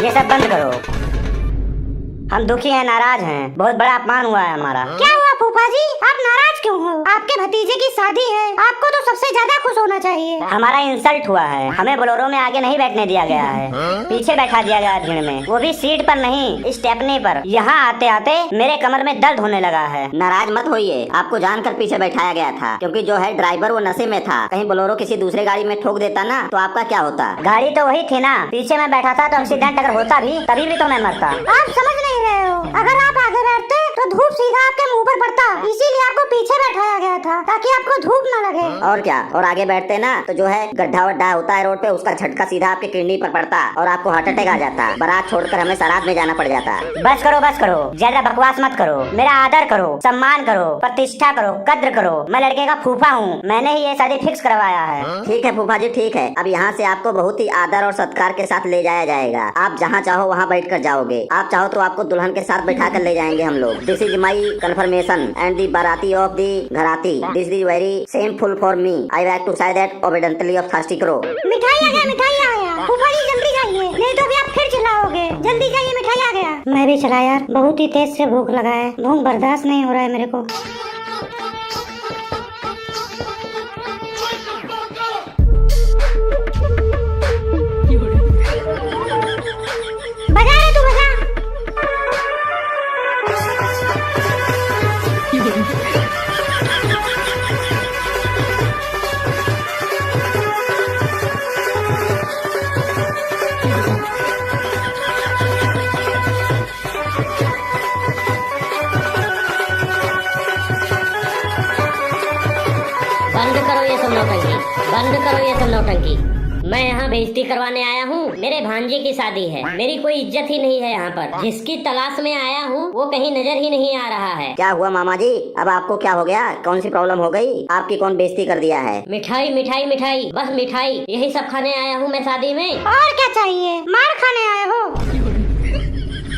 ये सब बंद करो। हम दुखी हैं, नाराज हैं, बहुत बड़ा अपमान हुआ है हमारा। क्या हुआ फूफा जी, आप नाराज क्यों हो? आपके भतीजे की शादी है, आपको तो सबसे ज्यादा खुश होना चाहिए। हमारा इंसल्ट हुआ है, हमें बोलेरो में आगे नहीं बैठने दिया गया है, पीछे बैठा दिया गया भीड़ में, वो भी सीट पर नहीं, स्टेपनी पर। यहाँ आते आते मेरे कमर में दर्द होने लगा है। नाराज मत होइए, आपको जानकर पीछे बैठाया गया था, क्योंकि जो है ड्राइवर वो नशे में था। कहीं बोलेरो किसी दूसरे गाड़ी में ठोक देता ना तो आपका क्या होता? गाड़ी तो वही थी ना, पीछे मैं बैठा था तो एक्सीडेंट अगर होता भी तभी भी तो मैं मरता। आप समझ नहीं रहे हो, अगर आप आगे बैठते तो धूप सीधा आपके मुंह पर पड़ता, इसीलिए आपको पीछे बैठाया गया था ताकि आपको धूप न लगे। और क्या, और आगे बैठते ना तो जो है गड्ढा वड्ढा होता है रोड पे, उसका झटका सीधा आपके किडनी पर पड़ता और आपको हार्ट अटैक आ जाता, बारात छोड़कर हमें सराद में जाना पड़ जाता। बस करो, ज्यादा बकवास मत करो, मेरा आदर करो, सम्मान करो, प्रतिष्ठा करो, कद्र करो। मैं लड़के का फूफा हूँ, मैंने ही ये शादी फिक्स करवाया है। ठीक है फूफा जी, ठीक है। अब यहाँ से आपको बहुत ही आदर और सत्कार के साथ ले जाया जाएगा। आप जहाँ चाहो वहाँ बैठ कर जाओगे, आप चाहो तो आपको दुल्हन के साथ बैठा कर ले जाएंगे हम लोग। This is my confirmation and the बाराती ऑफ दी घराती। This is very shameful for me. I wake to say that obediently of thirsty करो। मिठाई आ गया फूफा जी, जल्दी जाइए, नहीं तो अभी आप फिर चिल्लाओगे। जल्दी जाइए, मिठाई आ गया। मैं भी चला यार, बहुत ही तेज से भूख लगा है, भूख बर्दाश्त नहीं हो रहा है मेरे को। बजा रे तू, बजा। बंद करो ये सब नौटंकी, बंद करो ये सब नौटंकी। मैं यहाँ बेइज्जती करवाने आया हूँ, मेरे भांजे की शादी है, मेरी कोई इज्जत ही नहीं है यहाँ पर। जिसकी तलाश में आया हूँ वो कहीं नजर ही नहीं आ रहा है। क्या हुआ मामा जी, अब आपको क्या हो गया? कौन सी प्रॉब्लम हो गई? आपकी कौन बेइज्जती कर दिया है? मिठाई मिठाई मिठाई, बस मिठाई, यही सब खाने आया हूँ मैं शादी में। और क्या चाहिए? मार खाने आए हो?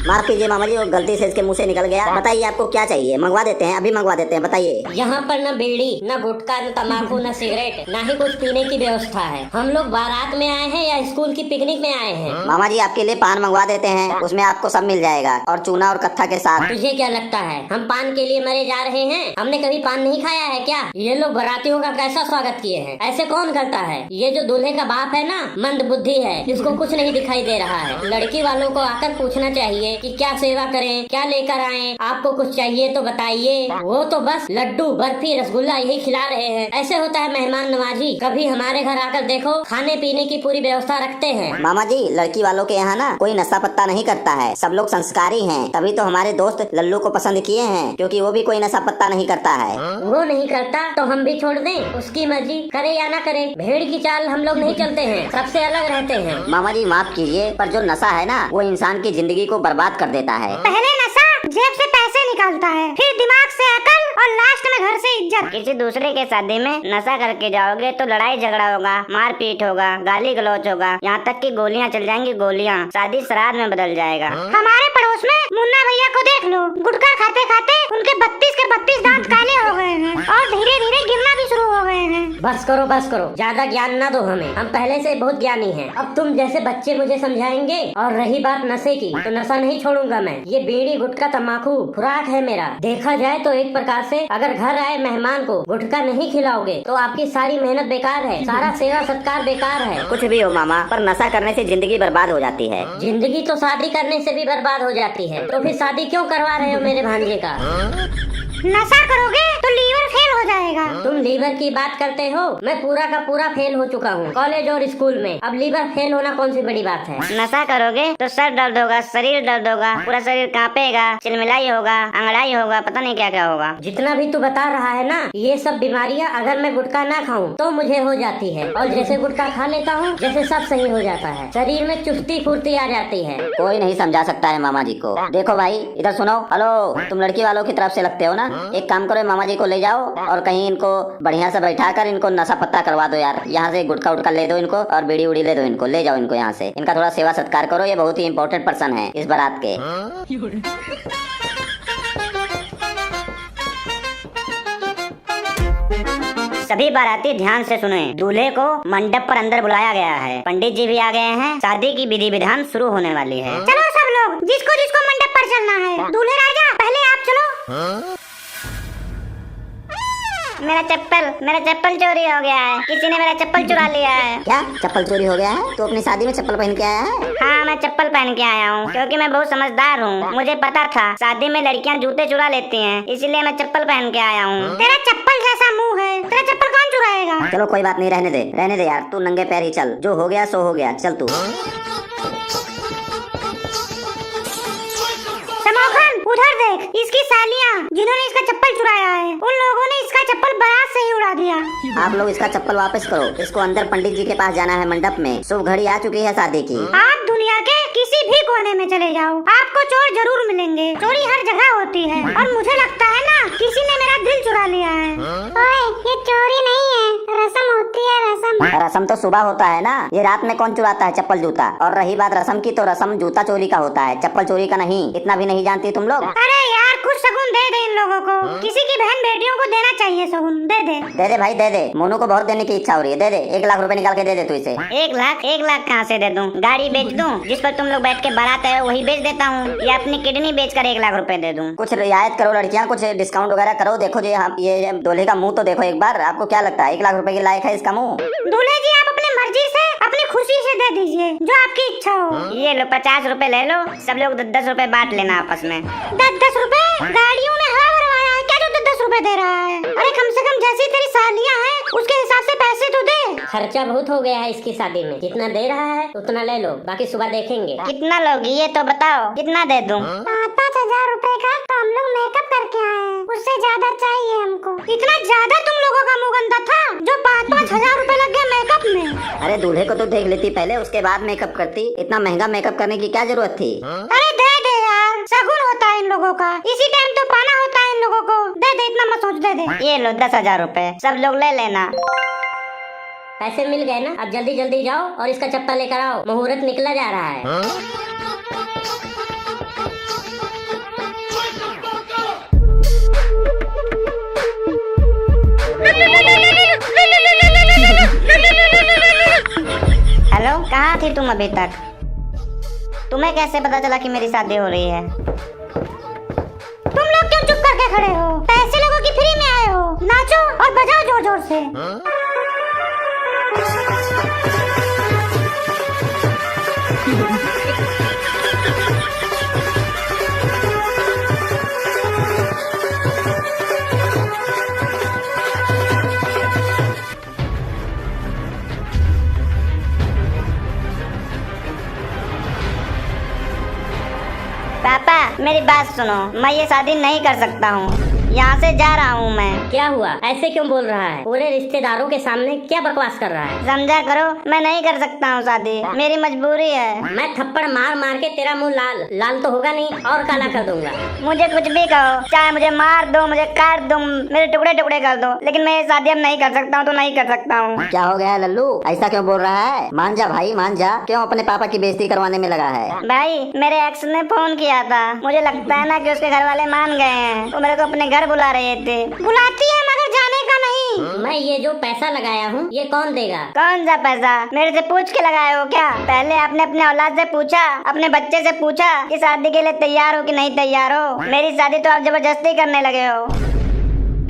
माफ कीजिए मामा जी, वो गलती से इसके मुंह से निकल गया। बताइए आपको क्या चाहिए, मंगवा देते हैं, अभी मंगवा देते हैं, बताइए। यहाँ पर न बीड़ी, न गुटखा, न तम्बाकू, न सिगरेट, न ही कुछ पीने की व्यवस्था है। हम लोग बारात में आए हैं या स्कूल की पिकनिक में आए हैं? मामा जी आपके लिए पान मंगवा देते हैं, उसमें आपको सब मिल जाएगा, और चूना और कत्था के साथ। तुझे क्या लगता है हम पान के लिए मरे जा रहे हैं? हमने कभी पान नहीं खाया है क्या? ये लोग बारातियों का कैसा स्वागत किए हैं, ऐसे कौन करता है? ये जो दूल्हे का बाप है ना, मंद बुद्धि है, इसको कुछ नहीं दिखाई दे रहा है। लड़की वालों को आकर पूछना चाहिए कि क्या सेवा करें, क्या लेकर आएं, आपको कुछ चाहिए तो बताइए। वो तो बस लड्डू, बर्फी, रसगुल्ला यही खिला रहे हैं। ऐसे होता है मेहमान नवाजी? कभी हमारे घर आकर देखो, खाने पीने की पूरी व्यवस्था रखते हैं। मामा जी लड़की वालों के यहाँ ना कोई नशा पत्ता नहीं करता है, सब लोग संस्कारी हैं, तभी तो हमारे दोस्त लल्लू को पसंद किए हैं, क्योंकि वो भी कोई नशा पत्ता नहीं करता है। वो नहीं करता तो हम भी छोड़ दें? उसकी मर्जी, करे या ना करे। भेड़ की चाल हम लोग नहीं चलते हैं, सबसे अलग रहते हैं। मामा जी माफ कीजिए, पर जो नशा है ना वो इंसान की जिंदगी को बर्बाद कर देता है। पहले नशा जेब से पैसे निकालता है, फिर दिमाग से अकल और लास्ट में घर से इज्जत। किसी दूसरे के शादी में नशा करके जाओगे तो लड़ाई झगड़ा होगा, मारपीट होगा, गाली गलौच होगा, यहाँ तक कि गोलियाँ चल जाएंगी, गोलियाँ। शादी श्राद्ध में बदल जाएगा। हमारे पड़ोस में मुन्ना भैया को देख लो, गुटखा खाते खाते उनके 32 के 32 दांत काले हो गए हैं और धीरे धीरे गिरना भी शुरू हो गए हैं। बस करो, ज्यादा ज्ञान ना दो हमें, हम पहले से बहुत ज्ञानी हैं। अब तुम जैसे बच्चे मुझे समझाएंगे। और रही बात नशे की, तो नशा नहीं छोड़ूंगा मैं। ये बीड़ी, गुटखा, तम्बाकू खुराक है मेरा। देखा जाए तो एक प्रकार से अगर घर आए मेहमान को गुटखा नहीं खिलाओगे तो आपकी सारी मेहनत बेकार है, सारा सेवा सत्कार बेकार है। कुछ भी हो मामा, पर नशा करने से जिंदगी बर्बाद हो जाती है। जिंदगी तो शादी करने से भी बर्बाद हो जाती है, तो फिर शादी क्यों करवा रहे हो मेरे भांजे का? नशा करोगे तो लीवर फेल हो जाएगा। तुम लीवर की बात करते हो? मैं पूरा का पूरा फेल हो चुका हूँ कॉलेज और स्कूल में, अब लीवर फेल होना कौन सी बड़ी बात है? नशा करोगे तो सर दर्द होगा, शरीर दर्द होगा, पूरा शरीर कांपेगा, चिलमिलाई होगा, अंगड़ाई होगा, पता नहीं क्या क्या होगा। जितना भी तू बता रहा है ना, ये सब बीमारियाँ अगर मैं गुटखा ना खाऊं तो मुझे हो जाती है, और जैसे गुटखा खा लेता हूँ जैसे सब सही हो जाता है, शरीर में चुस्ती फुर्ती आ जाती है। कोई नहीं समझा सकता है मामा जी को। देखो भाई इधर सुनो, हेलो, तुम लड़की वालों की तरफ से लगते हो ना, एक काम करो, मामा जी को ले जाओ और कहीं इनको बढ़िया से बैठा कर इनको नशा पत्ता करवा दो यार। यहाँ से गुटखा उटखा ले दो इनको और बीड़ी उड़ी ले दो इनको, ले जाओ इनको यहाँ से, इनका थोड़ा सेवा सत्कार करो, ये बहुत ही इम्पोर्टेंट पर्सन है इस बारात के। सभी बाराती ध्यान से सुने। दूल्हे को मंडप पर अंदर बुलाया गया है। पंडित जी भी आ गए हैं। शादी की विधि विधान शुरू होने वाली है। चलो सब लोग, जिसको जिसको मंडप पर चलना है। दूल्हे राजा पहले आप चलो। मेरा चप्पल चोरी हो गया है। किसी ने मेरा चप्पल चुरा लिया है। क्या चप्पल चोरी हो गया है? तो अपनी शादी में चप्पल पहन के आया है? हाँ, मैं चप्पल पहन के आया हूँ क्योंकि मैं बहुत समझदार हूँ। मुझे पता था शादी में लड़कियाँ जूते चुरा लेती हैं, इसलिए मैं चप्पल पहन के आया हूँ। तेरा चप्पल जैसा मुंह है, तेरा चप्पल कौन चुराएगा? चलो कोई बात नहीं, रहने दे यार। तू नंगे पैर ही चल, जो हो गया सो हो गया। चल तू। समोखन उधर देख, इसकी सालियाँ जिन्होंने इसका चप्पल चुराया है, उन लोगों ने इसका चप्पल बारात से ही उड़ा दिया। आप लोग इसका चप्पल वापस करो। इसको अंदर पंडित जी के पास जाना है मंडप में। शुभ घड़ी आ चुकी है शादी की। आप दुनिया के किसी भी कोने में चले जाओ, आपको चोर जरूर मिलेंगे। चोरी हर जगह होती है और मुझे लगता है ना किसी ने मेरा दिल चुरा लिया है। ओए, ये चोरी नहीं है, रस्म होती है, रस्म। रस्म तो सुबह होता है ना। ये रात में कौन चुराता है चप्पल जूता? और रही बात रस्म की, तो रस्म जूता चोरी का होता है, चप्पल चोरी का नहीं। इतना भी नहीं जानती तुम लोग? अरे यार, कुछ शगुन दे दे इन लोगों को। किसी की बहन बेटियों को देना चाहिए शगुन। दे दे भाई दे दे। मोनू को बहुत देने की इच्छा हो रही है। दे दे, 1 लाख रुपए निकाल के दे दे तू इसे। 1 लाख कहाँ से दे दूं? गाड़ी बेच दूं जिस पर तुम लोग बैठ के बारात आए हो, वही बेच देता हूँ, या अपनी किडनी बेचकर 1 लाख रुपए दे दूं? कुछ रियायत करो लड़कियां, कुछ डिस्काउंट वगैरह करो। देखो जी, ये दूल्हे का मुंह तो देखो एक बार। आपको क्या लगता है 1 लाख रुपए के लायक है इसका मुंह? दूल्हे जी, आप अपनी मर्जी से, अपनी खुशी से दे दीजिए, जो आपकी इच्छा हो। ये लो 50 रुपए ले लो। सब लोग 10 रुपए बांट लेना आपस में। 10 रुपए? गाड़ियों में हवा भरवाया है क्या जो 10 रुपए दे रहा है? अरे कम से कम जैसी तेरी सालियाँ हैं उसके हिसाब से पैसे तो दे। खर्चा बहुत हो गया है इसकी शादी में। जितना दे रहा है उतना ले लो, बाकी सुबह देखेंगे। कितना लोगी ये तो बताओ, कितना दे दूं? 5,000 रुपए का तो हम लोग मेकअप करके आए हैं, उससे ज्यादा चाहिए हमको। इतना ज्यादा तुम लोगों का मुंह गंदा था जो 5,000 रुपए लग गए मेकअप में। अरे दूल्हे को तो देख लेती पहले, उसके बाद मेकअप करती। इतना महंगा मेकअप करने की क्या जरूरत थी? अरे दे दे यार, शगुन होता है इन लोगों का, इसी टाइम तो पाना होता है इन लोगों को। दे दे, इतना मत सोच, दे दे। ये लो 10,000 रुपए, सब लोग ले लेना। पैसे मिल गए ना? अब जल्दी जल्दी जाओ और इसका चप्पल लेकर आओ, मुहूर्त निकला जा रहा है। हेलो, कहाँ थी तुम अभी तक? तुम्हें कैसे पता चला कि मेरी शादी हो रही है? तुम लोग क्यों चुप करके खड़े हो? पैसे लोगों की फ्री में आए हो, नाचो और बजाओ जोर जोर से। पापा, मेरी बात सुनो, मैं ये शादी नहीं कर सकता हूँ। यहाँ से जा रहा हूँ मैं। क्या हुआ? ऐसे क्यों बोल रहा है? पूरे रिश्तेदारों के सामने क्या बकवास कर रहा है? समझा करो, मैं नहीं कर सकता हूँ शादी, मेरी मजबूरी है। मैं थप्पड़ मार मार के तेरा मुंह लाल तो होगा नहीं, और काला कर दूंगा। मुझे कुछ भी कहो, चाहे मुझे मार दो, मुझे काट दो, मेरे टुकड़े टुकड़े कर दो, लेकिन मैं ये शादी अब नहीं कर सकता हूँ तो नहीं कर सकता हूँ। क्या हो गया है लल्लू? ऐसा क्यों बोल रहा है? मान जा भाई, मान जा। क्यों अपने पापा की बेइज्जती करवाने में लगा है? भाई, मेरे एक्स ने फोन किया था। मुझे लगता है ना कि उसके घर वाले मान गए हैं। वो मेरे को अपने घर बुला रहे थे। बुलाती है मगर जाने का नहीं। मैं ये जो पैसा लगाया हूँ ये कौन देगा? कौन सा पैसा? मेरे से पूछ के लगाए हो क्या? पहले आपने अपने औलाद से पूछा, अपने बच्चे से पूछा कि शादी के लिए तैयार हो कि नहीं तैयार हो? मेरी शादी तो आप जबरदस्ती करने लगे हो।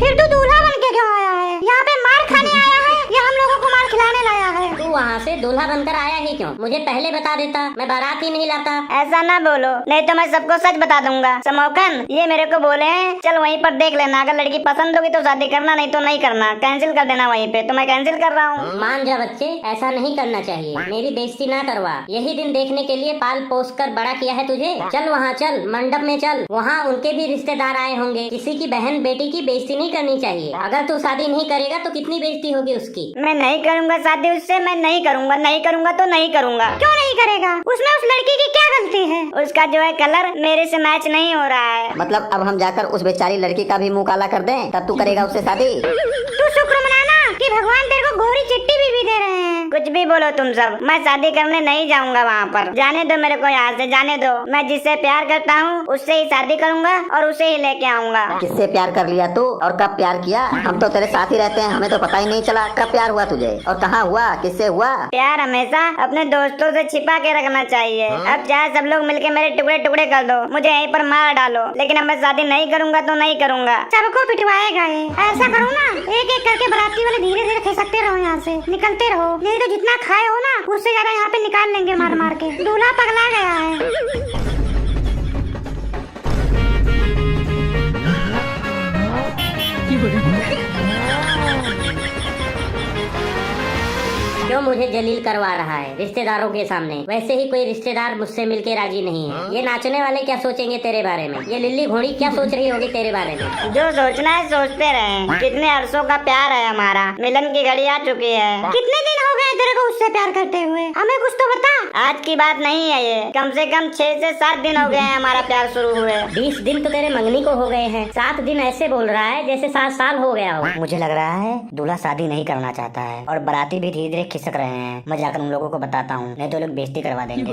फिर तू दूल्हा बन के क्यों आया है? यहाँ पे मार खाने आया है या हम लोगों को मार खिलाने लाया है? तू वहाँ से दूल्हा बनकर आया ही क्यों? मुझे पहले बता देता, मैं बारात ही नहीं लाता। ऐसा ना बोलो, नहीं तो मैं सबको सच बता दूंगा। समोखन, ये मेरे को बोले हैं चल वहीं पर देख लेना, अगर लड़की पसंद होगी तो शादी करना, नहीं तो नहीं करना, कैंसिल कर देना वहीं पे। तो मैं कैंसिल कर रहा हूँ। मान जा बच्चे, ऐसा नहीं करना चाहिए। मेरी बेइज्जती ना करवा। यही दिन देखने के लिए पाल पोस कर बड़ा किया है तुझे। चल वहाँ चल, मंडप में चल, वहाँ उनके भी रिश्तेदार आए होंगे। किसी की बहन बेटी की बेइज्जती नहीं करनी चाहिए। अगर तू शादी नहीं करेगा तो कितनी बेइज्जती होगी उसकी। मैं नहीं करूँगा शादी उससे, मैं नहीं करूँगा, नहीं करूँगा तो नहीं करूँगा। क्यों नहीं करेगा? उसमें उस लड़की की क्या गलती है? उसका जो है कलर मेरे से मैच नहीं हो रहा है। मतलब अब हम जाकर उस बेचारी लड़की का भी मुंह काला कर दें, तब तू करेगा उससे शादी? तू शुक्र मनाना कि भगवान तेरे को गोरी चिट्ठी भी दे रहे हैं। कुछ भी बोलो तुम सब, मैं शादी करने नहीं जाऊंगा वहाँ पर। जाने दो मेरे को यहाँ से, जाने दो। मैं जिससे प्यार करता हूँ उससे ही शादी करूंगा और उसे ही लेके आऊंगा। किससे प्यार कर लिया तू और कब प्यार किया? हम तो तेरे साथ ही रहते हैं, हमें तो पता ही नहीं चला कब प्यार हुआ तुझे और कहाँ हुआ, किससे हुआ? प्यार हमेशा अपने दोस्तों से छिपा के रखना चाहिए। अब चाहे सब लोग मिलके मेरे टुकड़े टुकड़े कर दो, मुझे यहीं पर मार डालो, लेकिन अब मैं शादी नहीं करूंगा तो नहीं करूंगा। सबको पिटवाएगा ये। ऐसा करो ना, एक एक करके बाराती वाले धीरे धीरे खिसकते रहो, यहाँ से निकलते रहो। नहीं तो जितना खाए हो ना उससे ज्यादा यहाँ पे निकाल लेंगे मार मार के। दूल्हा पगला गया है। क्यों मुझे जलील करवा रहा है रिश्तेदारों के सामने? वैसे ही कोई रिश्तेदार मुझसे मिलके राजी नहीं है। ये नाचने वाले क्या सोचेंगे तेरे बारे में? ये लिल्ली घोड़ी क्या सोच रही होगी तेरे बारे में? जो सोचना है सोचते रहे। कितने अरसों का प्यार है हमारा, मिलन की घड़ी आ चुकी है। कितने दिन हो गए तेरे को उससे प्यार करते हुए? हमें कुछ तो बता। आज की बात नहीं है ये, कम से कम 6 से 7 दिन हो गए हैं हमारा प्यार शुरू हुए। 20 दिन तो तेरे मंगनी को हो गए हैं, 7 दिन ऐसे बोल रहा है जैसे 7 साल हो गया हो। मुझे लग रहा है दूल्हा शादी नहीं करना चाहता है और बाराती भी धीरे धीरे खिसक रहे हैं। मैं जाकर उन लोगों को बताता हूँ, नहीं तो लोग बेइज्जती करवा देंगे।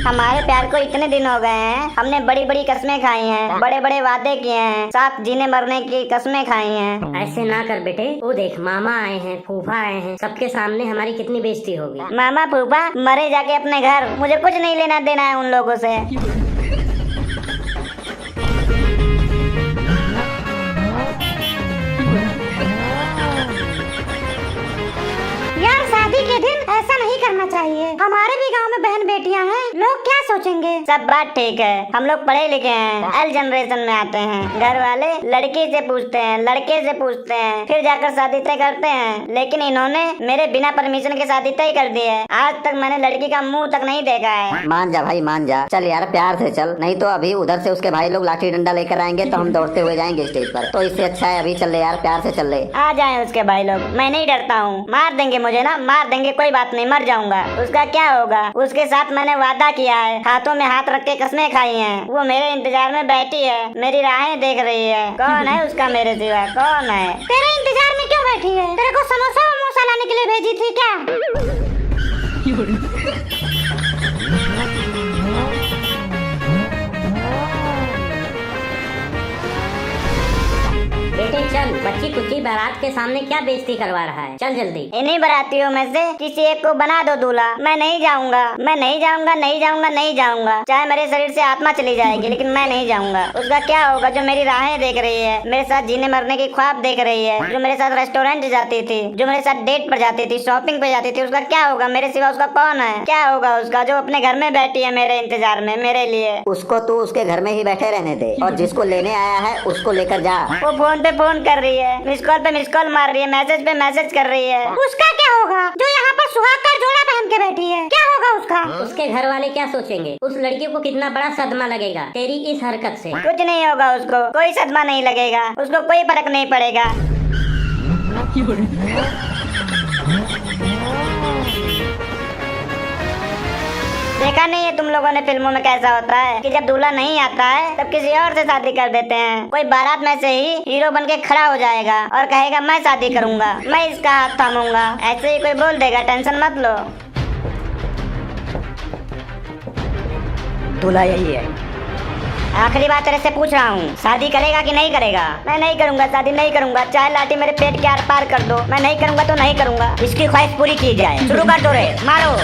हमारे प्यार को इतने दिन हो गए हैं, हमने बड़ी बड़ी कस्में खाई हैं, बड़े बड़े वादे किए हैं, साथ जीने मरने की कस्में खाई हैं। ऐसे ना कर बेटे, वो देख मामा आए हैं, फूफा आए हैं, सबके सामने हमारी कितनी बेइज्जती होगी। मामा फूफा मरे जाके अपने घर, मुझे कुछ नहीं लेना देना है उन लोगों से। यार शादी के दिन ऐसा नहीं करना चाहिए। हमारे भी गांव में बहन बेटियां हैं, लोग क्या सोचेंगे? सब बात ठीक है, हम लोग पढ़े लिखे हैं, एल जनरेशन में आते हैं। घर वाले लड़की से पूछते हैं, लड़के से पूछते हैं, फिर जाकर शादी तय करते हैं। लेकिन इन्होंने मेरे बिना परमिशन के शादी तय कर दी है। आज तक मैंने लड़की का मुंह तक नहीं देखा है। मान जा भाई मान जा, चल यार प्यार से चल, नहीं तो अभी उधर से उसके भाई लोग लाठी डंडा लेकर आएंगे तो हम दौड़ते हुए जाएंगे स्टेज पर। तो इससे अच्छा है अभी चल ले यार, प्यार से चल ले। आ जाए उसके भाई लोग, मैं नहीं डरता हूँ। मार देंगे मुझे ना, मार देंगे, कोई बात नहीं, मर जाऊंगा। उसका क्या होगा? उसके साथ मैंने वादा किया है, हाथों में हाथ रख के कस्में खाई हैं। वो मेरे इंतजार में बैठी है, मेरी राहें देख रही है। कौन है उसका मेरे सिवा, कौन है? तेरे इंतजार में क्यों बैठी है? तेरे को समोसा वमोसा लाने के लिए भेजी थी क्या? बेटे चल, बच्ची कुची बारात के सामने क्या बेइज्जती करवा रहा है? चल जल्दी। इन्हीं बारातियों में से किसी एक को बना दो दूल्हा। मैं नहीं जाऊंगा, मैं नहीं जाऊंगा, नहीं जाऊंगा, नहीं जाऊंगा। चाहे मेरे शरीर से आत्मा चली जाएगी, लेकिन मैं नहीं जाऊंगा। उसका क्या होगा जो मेरी राहें देख रही है, मेरे साथ जीने मरने की ख्वाब देख रही है, जो मेरे साथ रेस्टोरेंट जाती थी, जो मेरे साथ डेट पर जाती थी, शॉपिंग पे जाती थी? उसका क्या होगा? मेरे सिवा उसका कौन है? क्या होगा उसका जो अपने घर में बैठी है मेरे इंतजार में, मेरे लिए? उसको तू उसके घर में ही बैठे रहने दे और जिसको लेने आया है उसको लेकर जा। वो फोन पे फोन कर रही है, मिस कॉल पे मिस कॉल मार रही है, मैसेज पे मैसेज कर रही है। उसका क्या होगा जो यहाँ पर सुहाग का जोड़ा पहन के बैठी है? क्या होगा उसका? उसके घर वाले क्या सोचेंगे? उस लड़की को कितना बड़ा सदमा लगेगा तेरी इस हरकत से। कुछ नहीं होगा उसको, कोई सदमा नहीं लगेगा, उसको कोई फर्क नहीं पड़ेगा। देखा नहीं है तुम लोगों ने फिल्मों में कैसा होता है कि जब दूल्हा नहीं आता है तब किसी और से शादी कर देते हैं। कोई बारात में से ही हीरो बन के खड़ा हो जाएगा और कहेगा मैं शादी करूंगा, मैं इसका हाथ थामूंगा। ऐसे ही कोई बोल देगा, टेंशन मत लो। दूल्हा यही है। आखिरी बात तेरे से पूछ रहा हूँ, शादी करेगा कि नहीं करेगा? मैं नहीं करूंगा, शादी नहीं करूंगा, चाहे लाठी मेरे पेट के आर पार कर दो, मैं नहीं करूंगा तो नहीं करूंगा। इसकी ख्वाहिश पूरी की जाए। शुरू कर दो रे, मारो।